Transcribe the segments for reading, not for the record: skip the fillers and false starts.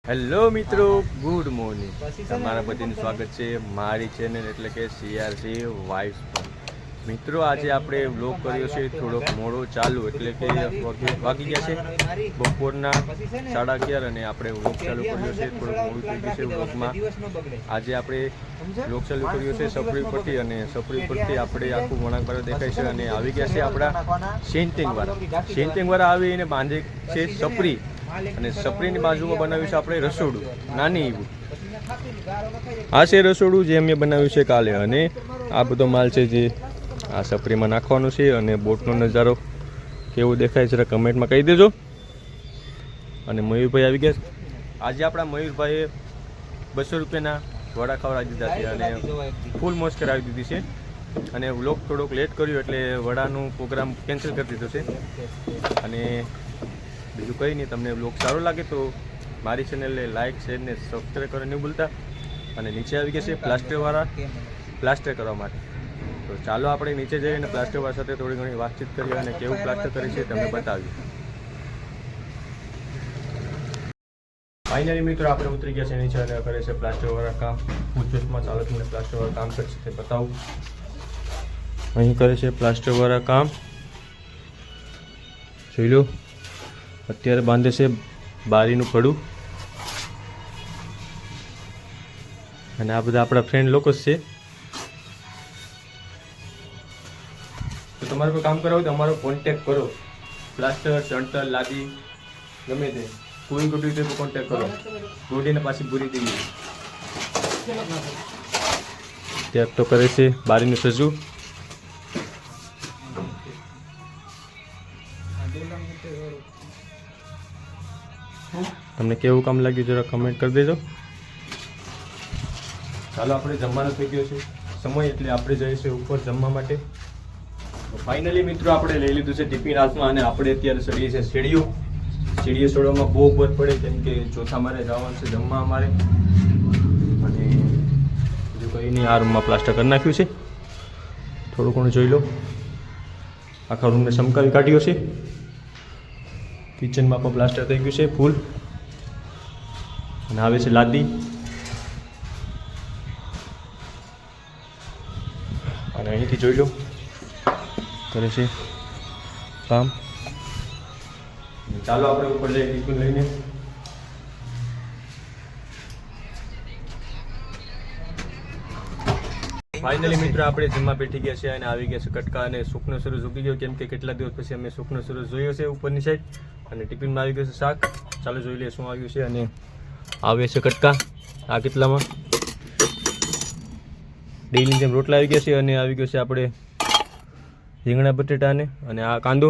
Hello મિત્રો, good morning. તમારા બધાનું સ્વાગત છે મારી ચેનલ એટલે કે CRC વાઇબ્સ પર. મિત્રો, આજે આપણે વ્લોગ કર્યો છે થોડોક મોડો ચાલુ, એટલે કે વાગી ગયા છે બપોરના 11:30 અને આપણે વ્લોગ ચાલુ કર્યો છે થોડોક મોડું થઈ ગયું છે વ્લોગમાં. આજે આપણે વ્લોગ ચાલુ કર્યો છે સફરી પરથી, અને સફરી પરથી આપણે આખું વણાકબાર દેખાય છે અને આવી ગયા છે આપણા સેન્ટિંગવાળા આવીને બાંધે છે સફરી, અને સફરીની બાજુમાં બનાવ્યું છે આપણે રસોડું નાની એવું. આ છે રસોડું જે અમે બનાવ્યું છે કાલે, અને આ બધો માલ છે જે આ સફરીમાં નાખવાનું છે. અને બોટનો નજારો કેવો દેખાય છે કમેન્ટમાં કહી દેજો. અને મયુરભાઈ આવી ગયા છે. આજે આપણા મયુરભાઈએ 200 રૂપિયાના વડા ખવડાવી દીધા છે અને ફૂલ મોજ કરાવી દીધી છે. અને વ્લોગ થોડોક લેટ કર્યો એટલે વડાનું પ્રોગ્રામ કેન્સલ કરી દીધો છે. અને બીજું કંઈ નહીં, તમને વ્લોગ સારો લાગે તો મારી ચેનલને લાઇક શેર ને સબસ્ક્રાઈબ કરવા નહીં ભૂલતા. અને નીચે આવી ગયા છે પ્લાસ્ટર કરવા માટે. તો ચાલો આપણે નીચે જઈને પ્લાસ્ટરવાળા સાથે થોડી ઘણી વાતચીત કરીએ અને કેવું પ્લાસ્ટર કરે છે તમને બતાવીએ. ફાઇનલી મિત્રો આપણે ઉતરી ગયા છે નીચે અને કરે છે પ્લાસ્ટરવાળા કામ. પૂછપરછમાં ચાલો તમને પ્લાસ્ટરવાળા કામ કરશે તે બતાવું. અહીં કરે છે પ્લાસ્ટરવાળા કામ, જોઈ લો. અત્યારે બાંધે છે બારીનું પડું. અને આ બધા આપણા ફ્રેન્ડ લોકો જ છે. તો તમારે કોઈ કામ કરાવો તો અમારો કોન્ટેક્ટ કરો. પ્લાસ્ટર, શંટર, લાદી ગમે તે કોઈ ગોઠવી તો કોન્ટેક્ટ કરો. ગોઠીને પાછી પૂરી દઈએ. ત્યાં તો કરે છે બારીનું સજુ. તમને કેવું કામ લાગ્યું જરા કમેન્ટ કરી દેજો. ચાલો આપણે જમવાનો થઈ ગયો છે સમય, એટલે આપણે જઈશું ઉપર જમવા માટે. ફાઇનલી મિત્રો આપણે લઈ લીધું છે ટિફિન હાથમાં, અને આપણે અત્યારે ચડીએ છીએ સીડીઓ ચડવામાં બહુ ઉપર પડે, કેમ કે ચોથા મારે જવાનું છે જમવા અમારે. અને બીજું કંઈ નહીં, આ રૂમમાં પ્લાસ્ટર કરી નાખ્યું છે. થોડું ઘણું જોઈ લો. આખા રૂમને ચમકાવી કાઢ્યો છે. કિચનમાં પણ પ્લાસ્ટર થઈ ગયું છે ફૂલ. અને આવે છે લાદી. અને અહીંથી જોઈ લો કરે છે કામ. ચાલો આપણે ઉપર જઈએ ટિફિન લઈને. ફાઇનલી મિત્રો આપણે જમવા બેઠી ગયા છે અને આવી ગયા છે કટકા, અને સુખનો સૂરજ ઉગી ગયો, કેમ કે કેટલા દિવસ પછી અમે સુખનો સૂરજ જોયો છે ઉપરની સાઈડ. અને ટિફિનમાં આવી ગયું છે શાક. ચાલો જોઈ લઈએ શું આવ્યું છે. અને આવે છે કટકા આ કેટલામાં. ડેઈલી જેમ રોટલા આવી ગયા છે, અને આવી ગયો છે આપણે રીંગણા બટેટાને. અને આ કાંદો.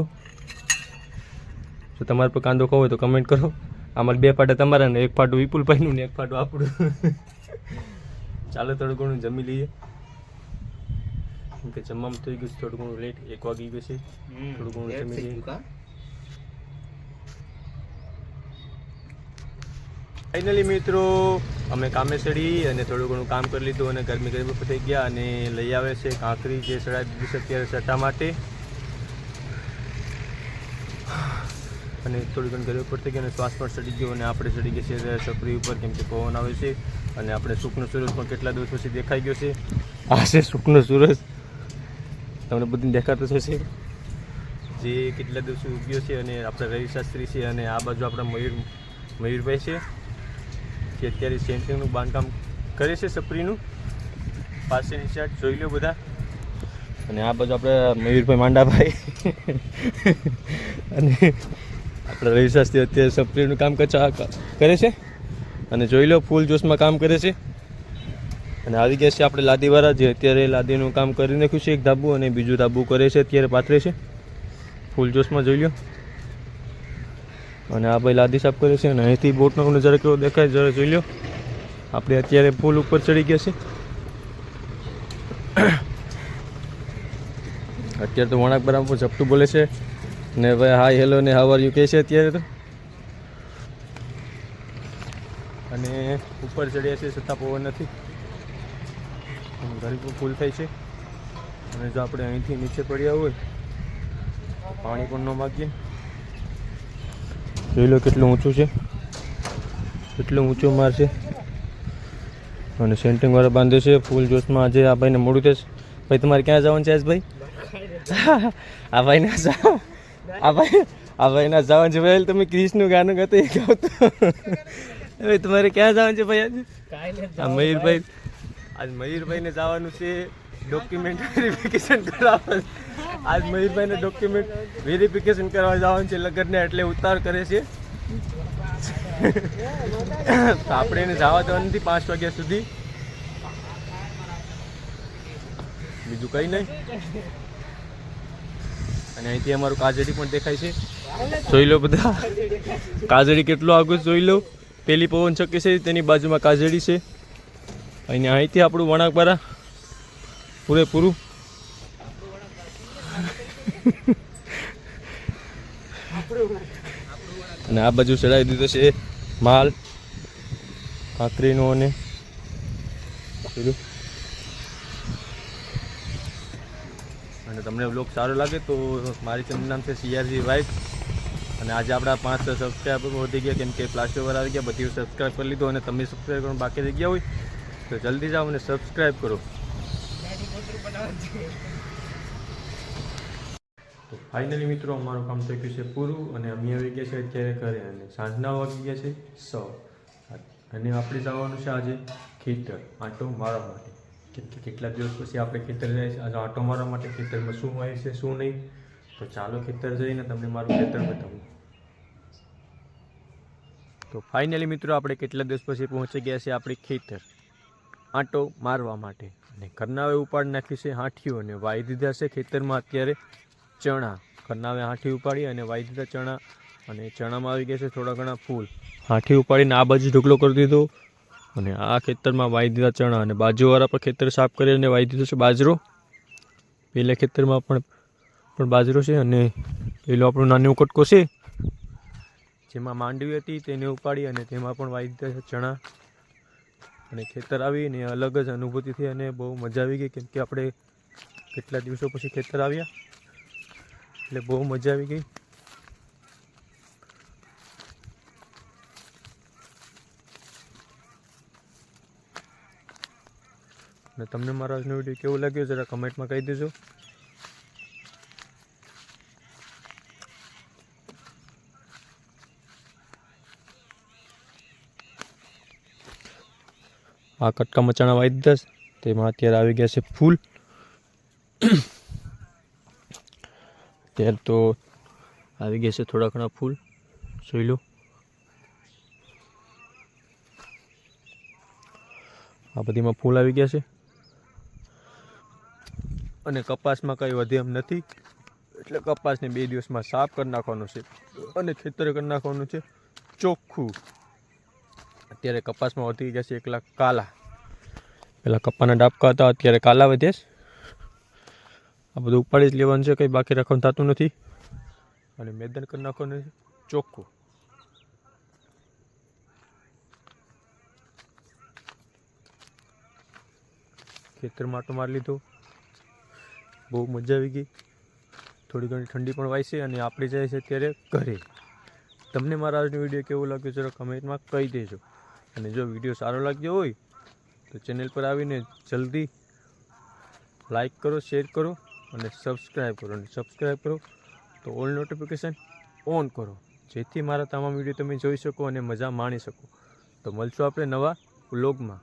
જો તમારે પર કાંદો ખાવો હોય તો કમેન્ટ કરો. આમાં 2 ફાટા તમારા ને 1 ફાટું વિપુલભાઈનું ને 1 ફાટું આપણું. ચાલો થોડું ઘણું જમી લઈએ, કેમ કે જમવામાં થઈ ગયું છે થોડું ઘણું લેટ. 1 વાગી ગયું છે. થોડું ઘણું જમી લઈએ. ફાઇનલી મિત્રો અમે કામે ચડી અને થોડું ઘણું કામ કરી લીધું, અને ગરમી થઈ ગયા. અને લઈ આવે છે કાંકરી જે ચડાવી દીધી છે અત્યારે ચટા માટે. અને થોડી ઘણી ગરમી પડતી ગઈ અને શ્વાસ પણ ચડી ગયો. અને આપણે ચડી ગયા છે સફરી ઉપર, કેમ કે પવન આવે છે. અને આપણે સુખનો સૂરજ પણ કેટલા દિવસ પછી દેખાઈ ગયો છે. આ છે સુખનો સૂરજ, તમને બધું દેખાતો થશે, જે કેટલા દિવસ ઉગ્યો છે. અને આપણે રવિ શાસ્ત્રી છે, અને આ બાજુ આપણા મયુરભાઈ છે, જે અત્યારે સેન્ટિંગનું બાંધકામ કરે છે સફરીનું પાસેની સાઈડ. જોઈ લો બધા. અને આ બાજુ આપણે મયુરભાઈ માંડાભાઈ અને આપણે રવિ શાસ્ત્રી અત્યારે સફરીનું કામ કરે છે. અને જોઈ લો ફૂલ જોશમાં કામ કરે છે. અને આવી ગયા છે આપણે લાદીવાળા, જે અત્યારે લાદીનું કામ કરી નાખ્યું છે. એક ધાબુ અને બીજું ધાબુ કરે છે, અત્યારે પાથરે છે ફૂલ જોશમાં. જોઈ લો. અને આ ભાઈ લાદી સાફ કરે છે. અને અહીંથી બોટનો નજારો કેવો દેખાય જરા જોઈ લો. આપણે અત્યારે ફૂલ ઉપર ચડી ગયા છે. અત્યારે તો વણાક બરાબર ઝપટું બોલે છે ને ભાઈ હાય હેલો ને હાવ આર યુ કહે છે અત્યારે તો. અને ઉપર ચડ્યા છે છતાં પવન નથી, ગરીબ ફૂલ થાય છે. અને જો આપણે અહીંથી નીચે પડ્યા હોય પાણી પણ ન માગીએ. જોઈ લો કેટલું ઊંચું છે. એટલું ઊંચું મારશે અને સેન્ટિંગ વાળા બાંધે છે ફૂલ જોશમાં. આજે આ ભાઈને મોડું થશે. ભાઈ તમારે ક્યાં જવાનું છે ભાઈ? આ ભાઈને આ ભાઈના જવાનું છે ભાઈ. તમે ક્રિશનું ગાનું ગાતો એ ગાવ તો ભાઈ તમારે ક્યાં જવાનું છે ભાઈ? આજે આ મયુરભાઈ, આજ મયુરભાઈને જવાનું છે ડોક્યુમેન્ટ વેરિફિકેશન કરાવવા. આજ મયુરભાઈને ડોક્યુમેન્ટ વેરિફિકેશન કરવા જવાનું છે લગ્નને, એટલે ઉતાર કરે છે. તો આપણે એને જવા દેવાનું નથી 5 વાગ્યા સુધી, બીજું કંઈ નહીં. અને અહીંથી અમારું કાજડી પણ દેખાય છે, જોઈ લો બધા. કાજડી કેટલું આગળ જોઈ લો. પેલી પવન ચક્કી છે તેની બાજુમાં કાજડી છે. અને અહીંથી આપણું વણાકબારા પૂરેપૂરું. અને આ બાજુ ચડાવી દીધો છે માલ કાંકરીનો. અને તમને બ્લોગ સારો લાગે તો મારી ચેનલ નામ છે CRG વાઇફ. અને આજે આપણા 5 સબસ્ક્રાઈબર વધી ગયા, કેમ કે પ્લાસ્ટર આવી ગયા. બધી સબસ્ક્રાઈબ કરી લીધો. અને તમે સબસ્ક્રાઈબ કરવાનું બાકી રહી ગયા હોય તો જલ્દી જાઓ અને સબસ્ક્રાઈબ કરો. તો ફાઇનલી મિત્રો અમારું કામ થઈ ગયું છે પૂરું, અને અમે આવી ગયા છે અત્યારે ઘરે. અને સાંજના વાગી ગયા છે 6. અને આપણે જવાનું છે આજે ખેતર આંટો મારવા માટે, કેમ કે કેટલા દિવસ પછી આપણે ખેતર જાય છે. આજે આંટો મારવા માટે ખેતરમાં શું હોય છે શું નહીં. તો ચાલો ખેતર જઈને તમને મારું ખેતર બતાવું. તો ફાઇનલી મિત્રો આપણે કેટલા દિવસ પછી પહોંચી ગયા છે આપણે ખેતર આંટો મારવા માટે. અને કરનાવે ઉપાડી નાખી છે હાંઠીઓ અને વાઈ દીધા છે ખેતરમાં અત્યારે ચણા. કરનાવે હાંઠી ઉપાડી અને વાઈ દીધા ચણા. અને ચણામાં આવી ગયા છે થોડા ઘણા ફૂલ. હાંઠી ઉપાડીને આ બાજુ ઢગલો કરી દીધો. અને આ ખેતરમાં વાઈ દીધા ચણા. અને બાજુવાળા પર ખેતર સાફ કરીને વાઈ દીધો છે બાજરો. પેલા ખેતરમાં પણ બાજરો છે. અને પેલો આપણો નાનો કટકો છે જેમાં માંડવી હતી તેને ઉપાડી અને તેમાં પણ વાઈ દીધા છે ચણા. અને ખેતર આવીને અલગ જ અનુભૂતિ થઈ અને બહુ મજા આવી ગઈ, કેમ કે આપણે કેટલા દિવસો પછી ખેતર આવ્યા એટલે બહુ મજા આવી ગઈ. અને તમને મારો આજનો વિડીયો કેવો લાગ્યો જરા કમેન્ટમાં કહી દેજો. આ કટકામાં ચણા વાઈ દીધા, તેમાં અત્યારે આવી ગયા છે ફૂલ. અત્યારે તો આવી ગયા છે થોડા ઘણા ફૂલ, જોઈ લો. આ બધીમાં ફૂલ આવી ગયા છે. અને કપાસમાં કંઈ વધે એમ નથી, એટલે કપાસને 2 દિવસમાં સાફ કરી નાખવાનું છે અને ખેતર કરી નાખવાનું છે ચોખ્ખું. અત્યારે કપાસમાં વધી ગયા છે એકલા કાલા. પેલા કપાના ડાબકા હતા, અત્યારે કાલા વધે છે. આ બધું ઉપાડી જ લેવાનું છે, કંઈ બાકી રાખવાનું થતું નથી. અને મેદાન કરી નાખવાનું છે ચોખ્ખું. ખેતરમાં આંટો મારી લીધો, બહુ મજા આવી ગઈ. થોડી ઘણી ઠંડી પણ વાય છે. અને આપણે જાય છે અત્યારે ઘરે. તમને મારા આજનો વિડીયો કેવો લાગ્યો જરા કમેન્ટમાં કહી દેજો. અને જો વિડીયો સારો લાગ્યો હોય તો ચેનલ પર આવીને જલ્દી લાઈક કરો, શેર કરો અને સબસ્ક્રાઈબ કરો. અને સબસ્ક્રાઈબ કરો તો ઓલ નોટિફિકેશન ઓન કરો, જેથી મારા તમામ વિડીયો તમે જોઈ શકો અને મજા માણી શકો. તો મળશું આપણે નવા વ્લોગમાં.